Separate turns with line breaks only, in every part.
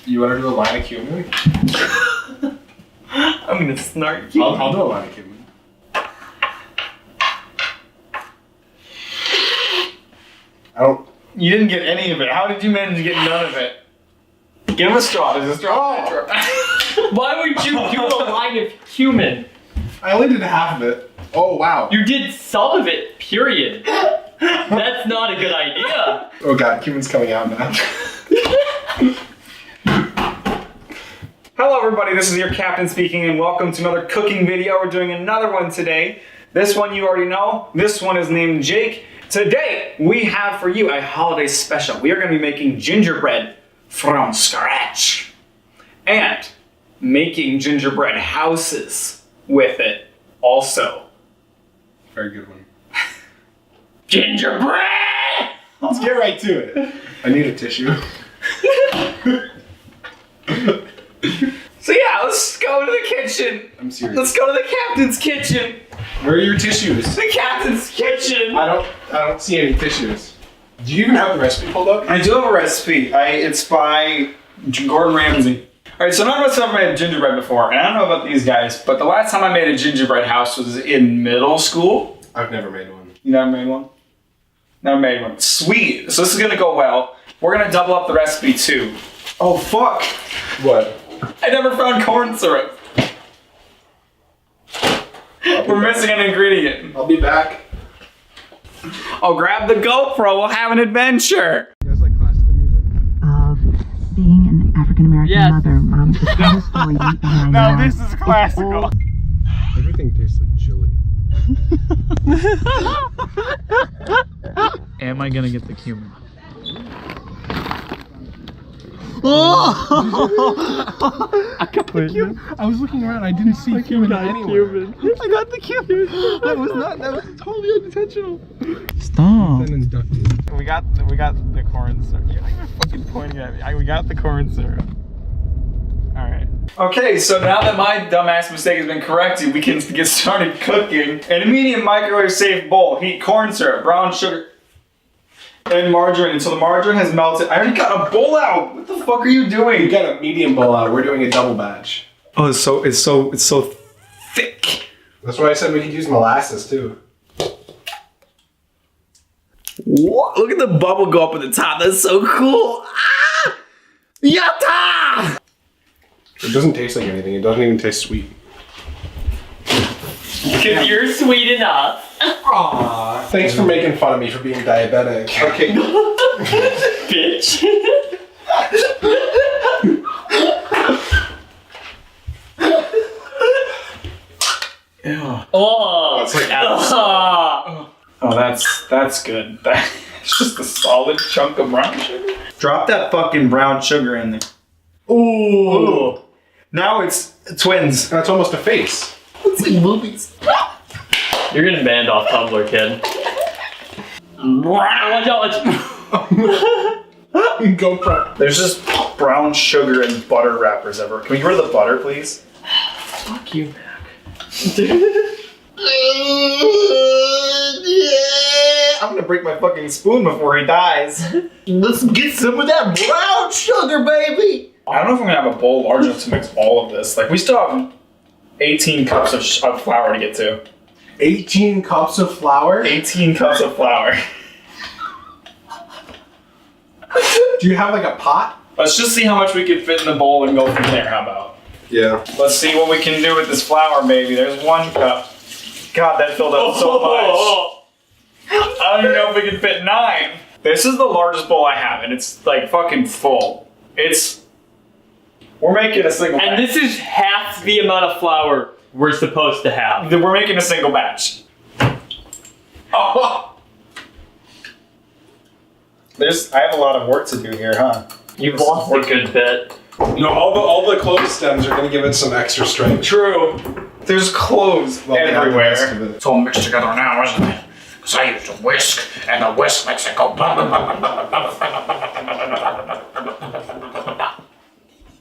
You want to do a line of cumin?
I'm gonna snark cumin.
I'll do a line of cumin.
You didn't get any of it. How did you manage to get none of it? Give him a straw. There's a straw. Oh. Why would you do a line of cumin?
I only did half of it. Oh, wow.
You did some of it, period. That's not a good idea.
Oh god, cumin's coming out now.
Hello everybody, this is your captain speaking and welcome to another cooking video. We're doing another one today. This one you already know. This one is named Jake. Today we have for you a holiday special. We are going to be making gingerbread from scratch. And making gingerbread houses with it also.
Very good one.
Gingerbread!
Let's get right to it. I need a tissue.
So yeah, let's go to the kitchen.
I'm serious.
Let's go to the captain's kitchen.
Where are your tissues?
The captain's kitchen.
I don't see any tissues. Do you even have the recipe pulled up?
I do have a recipe. It's by Gordon Ramsay. Alright, so none of us have ever made gingerbread before, and I don't know about these guys, but the last time I made a gingerbread house was in middle school.
I've never made one.
You never made one? Never made one. Sweet. So this is gonna go well. We're gonna double up the recipe too. Oh fuck.
What?
I never found corn syrup. We're missing an ingredient.
I'll be back.
Oh, grab the GoPro. We'll have an adventure.
You guys like classical music?
Of being an African-American mother, Mom, the saddest story I know.
No, this is classical.
Everything tastes like chili.
Am I gonna get the cumin?
I got the cumin. I was looking around. I didn't see cumin anywhere.
I got the cumin.
That was totally unintentional.
Stop.
Been inducted.
We got the corn syrup. You're not even fucking pointing at me. We got the corn syrup. All right. Okay, so now that my dumbass mistake has been corrected, we can get started cooking. In a medium microwave safe bowl, heat corn syrup, brown sugar, and margarine until the margarine has melted. I already got a bowl out. What the fuck are you doing?
You got a medium bowl out. We're doing a double batch.
Oh, it's so thick.
That's why I said we could use molasses too.
What? Look at the bubble go up at the top. That's so cool. Ah! Yatta!
It doesn't taste like anything. It doesn't even taste sweet.
Because you're sweet enough.
Aww. Thanks for making fun of me for being diabetic. Okay.
Bitch. Ew. Oh.
That's like
Oh, that's good. That's just a solid chunk of brown sugar. Drop that fucking brown sugar in there. Ooh. Now it's twins.
That's almost a face.
It's like movies. You're getting banned off Tumblr, kid. Watch out.
Go front.
There's just brown sugar and butter wrappers everywhere. Can we get rid of the butter, please? Fuck you, Mack. I'm gonna break my fucking spoon before he dies. Let's get some of that brown sugar, baby! I don't know if I'm gonna have a bowl large enough to mix all of this. Like, we still have 18 cups of flour to get to.
18 cups of flour?
18 cups of flour.
Do you have like a pot?
Let's just see how much we can fit in the bowl and go from there, how about?
Yeah.
Let's see what we can do with this flour, baby. There's 1 cup. God, that filled up so much. I don't even know if we can fit 9. This is the largest bowl I have, and it's like fucking full. We're making a single batch.
And this is half the amount of flour we're supposed to have.
We're making a single batch. Oh. I have a lot of work to do here, huh?
You've lost a good bit.
No, all the clove stems are gonna give it some extra strength.
True. There's cloves
Well, they have the rest
everywhere.
of it.
It's all mixed together now, isn't it? Because I used a whisk, and the whisk makes it go blah, blah, blah, blah, blah, blah.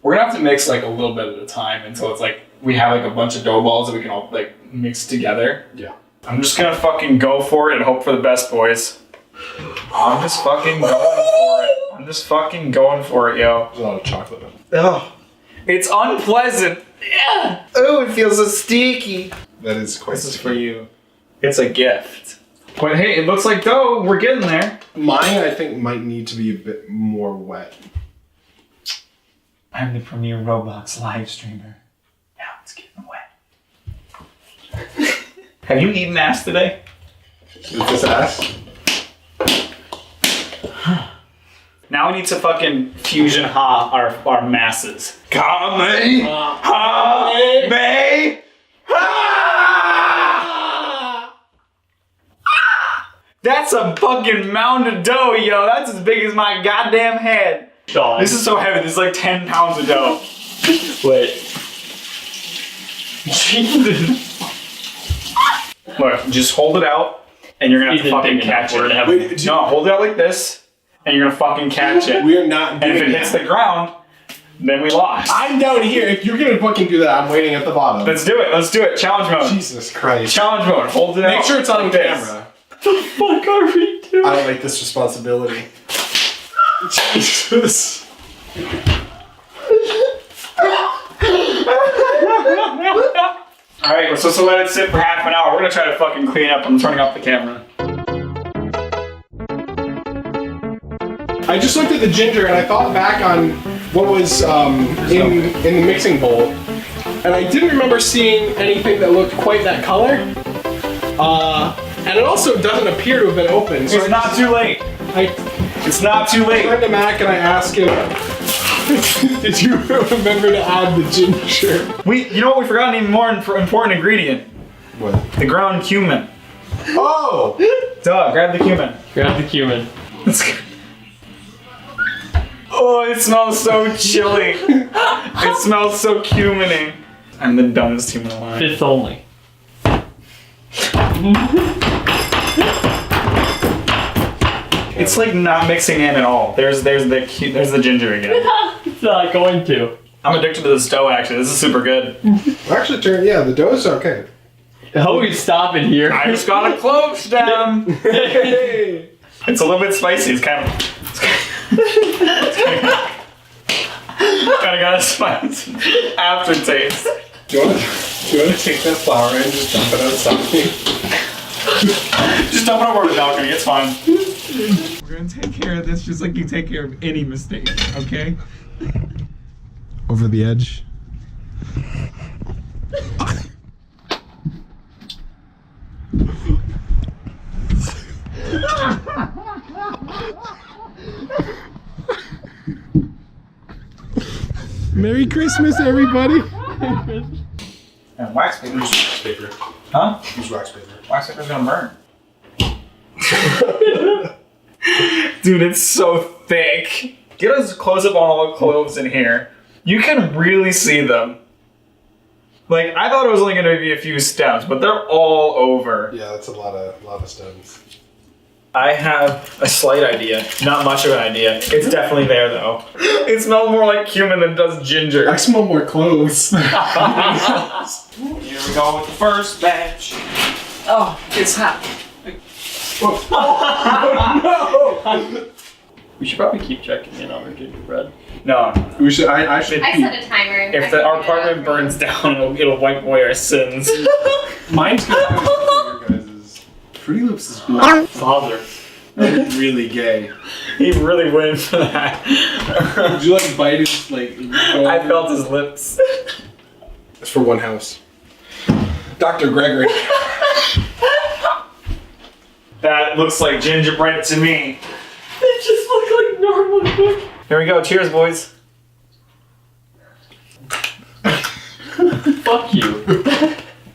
We're gonna have to mix like a little bit at a time until it's like we have like a bunch of dough balls that we can all like mix together.
Yeah.
I'm just gonna fucking go for it and hope for the best, boys. I'm just fucking going for it. I'm just fucking going for it, yo.
There's a lot of chocolate in it.
Ugh. It's unpleasant. Yeah. Oh, it feels so sticky.
That is quite
This is for you. It's a gift. But hey, it looks like dough. We're getting there.
Mine, I think, might need to be a bit more wet.
I'm the premier Roblox live streamer. Now it's getting wet. Have you eaten ass today?
Is this ass?
Now we need to fucking fusion ha our masses. Kame, ha, me, ha! That's a fucking mound of dough, yo. That's as big as my goddamn head.
Sean.
This is so heavy. This is like 10 pounds of dough.
Wait.
Jesus. Look, just hold it out, and you're gonna have to fucking catch it.
Wait,
No, hold it out like this, and you're gonna fucking catch it.
We are not
And
doing
if it hits the ground, then we lost.
I'm down here. If you're gonna fucking do that, I'm waiting at the bottom.
Let's do it. Let's do it. Challenge mode.
Jesus Christ.
Challenge mode. Hold it out.
Make sure it's on
like this.
camera.
What the fuck are we doing?
I don't like this responsibility. Jesus.
Alright, we're supposed to let it sit for half an hour. We're gonna try to fucking clean up. I'm turning off the camera.
I just looked at the ginger and I thought back on what was in the mixing bowl, and I didn't remember seeing anything that looked quite that color. And it also doesn't appear to have been open. So
It's not too late. It's not too
I
late.
turned to Mac and I asked him, did you remember to add the ginger?
You know what? We forgot an even more important ingredient.
What?
The ground cumin.
Oh!
Duh, grab the cumin.
Grab the cumin.
Oh, it smells so chilly. It smells so cuminy. I'm the dumbest human alive.
Fifth only.
It's like not mixing in at all. There's the ginger again.
It's not going to.
I'm addicted to this dough. Actually, this is super good.
Actually, yeah, the dough's okay.
Oh, we stop it here.
I just got a clove stem.
Hey!
It's a little bit spicy. It's kind of got a spicy aftertaste.
Do you want to take that flour and just dump it outside?
Just dump it over the balcony. It's fine. We're gonna take care of this just like you take care of any mistake. Okay?
Over the edge. Merry Christmas, everybody!
And wax paper.
Use wax paper.
Huh?
Use wax paper.
Wax paper's gonna burn. Dude, it's so thick. Get a close up on all the cloves in here. You can really see them. Like, I thought it was only gonna be a few stems, but they're all over.
Yeah, that's a lot of stems.
I have a slight idea. Not much of an idea. It's definitely there though. It smells more like cumin than it does ginger.
I smell more cloves.
Here we go with the first batch. Oh, it's hot.
Oh,
We should probably keep checking in on our gingerbread.
No.
no! We should. I should.
I set a timer.
If our apartment burns down, it'll wipe away our sins.
Mine's good. Your guys's. Fruity Loops is black.
Father.
Really gay.
He really went for that.
Would you like bite his like?
I felt his lips.
It's for one house. Dr. Gregory.
That looks like gingerbread to me.
They just look like normal cookies.
Here we go. Cheers, boys.
Fuck you.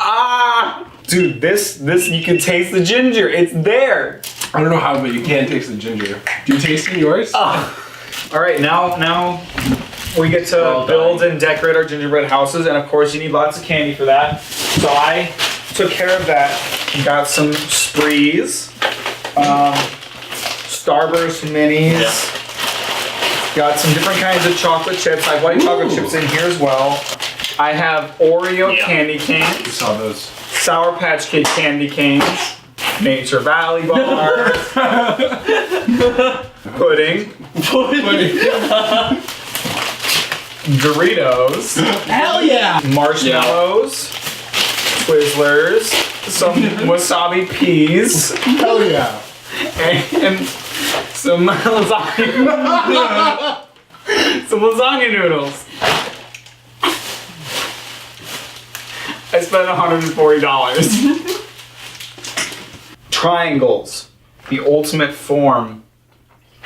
Ah! Dude, this, you can taste the ginger. It's there.
I don't know how, but you can taste the ginger. Do you taste in yours?
All right, now we get to build and decorate our gingerbread houses, and of course you need lots of candy for that. So I took care of that. Got some sprees, Starburst minis.
Yeah.
Got some different kinds of chocolate chips. I have white chocolate chips in here as well. I have Oreo candy
I
canes,
saw those.
Sour Patch Kid candy canes, Nature Valley bars. Pudding. Doritos.
Hell yeah!
Marshmallows. Twizzlers. Some wasabi peas.
Hell yeah!
And some lasagna. Some lasagna noodles. I spent $140. Triangles. The ultimate form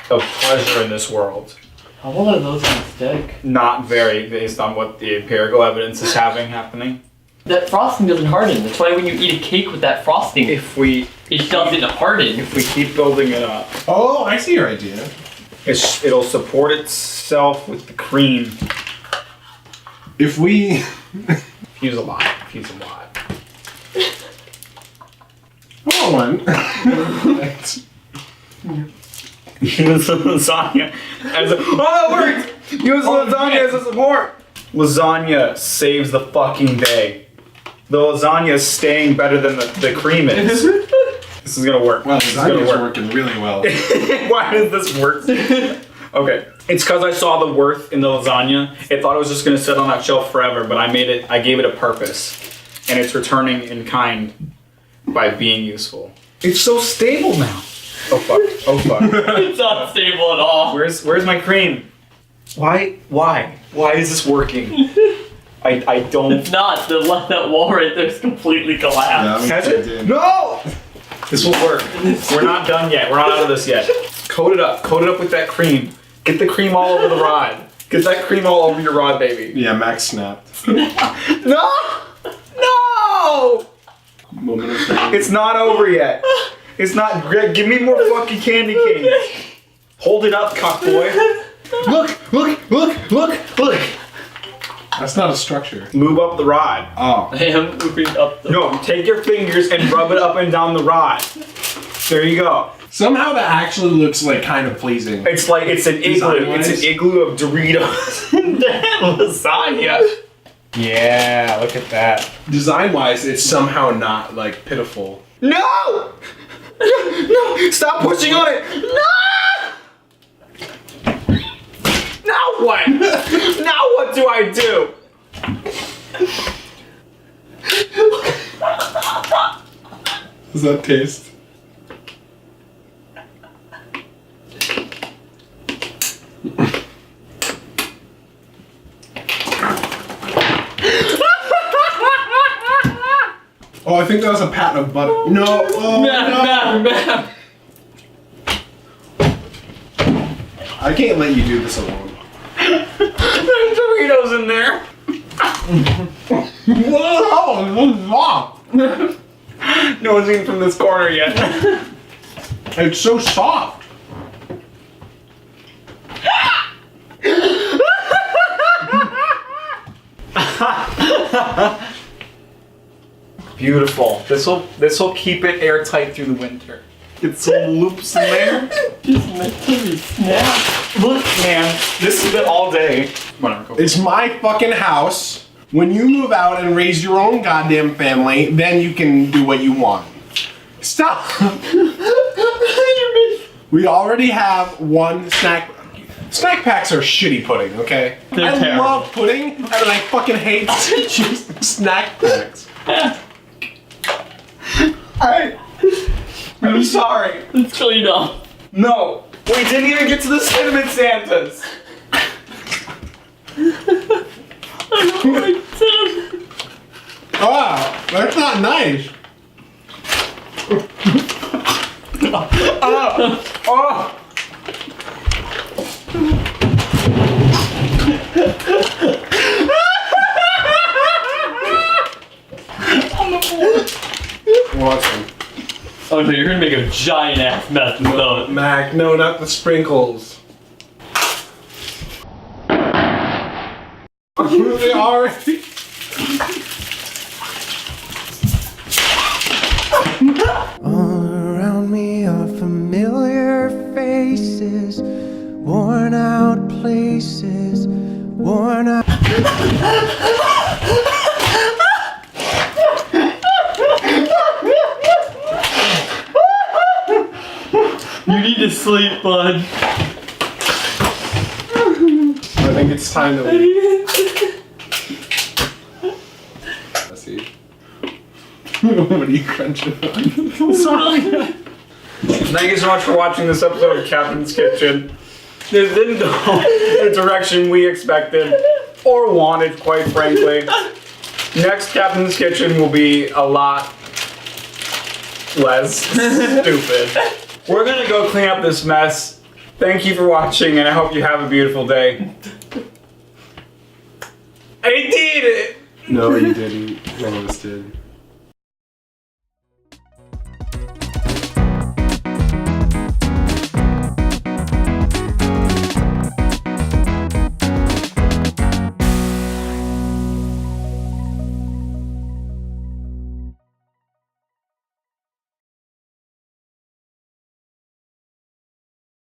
of pleasure in this world.
How well are those on stick?
Not very, based on what the empirical evidence is happening.
That frosting doesn't harden. That's why when you eat a cake with that frosting,
If we
it doesn't harden.
keep building it up,
Oh, I see your idea.
it'll support itself with the cream.
If we...
Fuse a lot.
Hold on.
Use the lasagna as a... Oh, that worked! Use lasagna as a support! Lasagna saves the fucking day. The lasagna is staying better than the cream is. This is gonna work.
Well,
This is gonna
lasagna's
work.
working really well.
Why does this work? Okay. It's because I saw the worth in the lasagna. It thought it was just gonna sit on that shelf forever, but I gave it a purpose. And it's returning in kind by being useful. It's so stable now. Oh fuck.
It's not stable at all.
Where's my cream? Why is this working? I don't.
It's not. That wall right there is completely collapsed.
Has it? No! This will work. We're not done yet. We're not out of this yet. Coat it up with that cream. Get the cream all over the rod. Get that cream all over your rod, baby.
Yeah, Max snapped.
No!
Moment of fame.
It's not over yet. It's not. Give me more fucking candy canes. Hold it up, cockboy. Look.
That's not a structure.
Move up the rod.
Oh.
I am moving up the...
No, take your fingers and rub it up and down the rod. There you go.
Somehow that actually looks like kind of pleasing.
It's like it's an igloo.
Design-wise?
It's an igloo of Doritos and lasagna. Yeah, look at that.
Design-wise, it's somehow not like pitiful.
No! No! Stop pushing on it! No! Now what? Now what do I do?
Does that taste? Oh, I think that was a pat of butter. No, oh no. I can't let you do this alone.
There's Doritos in there.
Whoa,
No one's eaten from this corner yet.
it's so soft.
Beautiful. This will keep it airtight through the winter. Get some loops in there.
Just mentally snap.
Look, man, this has been all day. Whatever. Go.
It's my fucking house. When you move out and raise your own goddamn family, then you can do what you want. Stop. We already have one snack. Snack packs are shitty pudding, okay?
They're
I
terrible.
love pudding, and I fucking hate snack packs.
I'm sorry.
Let's clean up.
No, we didn't even get to the cinnamon Santas.
Ah, that's not nice.
Oh.
Watch me.
Oh no, you're gonna make a giant ass mess with those.
Mac, no, not the sprinkles. They already.
All around me are familiar faces, worn out places, worn out.
You need to sleep, bud.
I think it's time to leave. Let's see. What are you crunching on?
Sorry.
Thank you so much for watching this episode of Captain's Kitchen. This didn't go the direction we expected or wanted, quite frankly. Next Captain's Kitchen will be a lot less stupid. We're gonna go clean up this mess. Thank you for watching, and I hope you have a beautiful day. I did it!
No, you didn't. None of us did.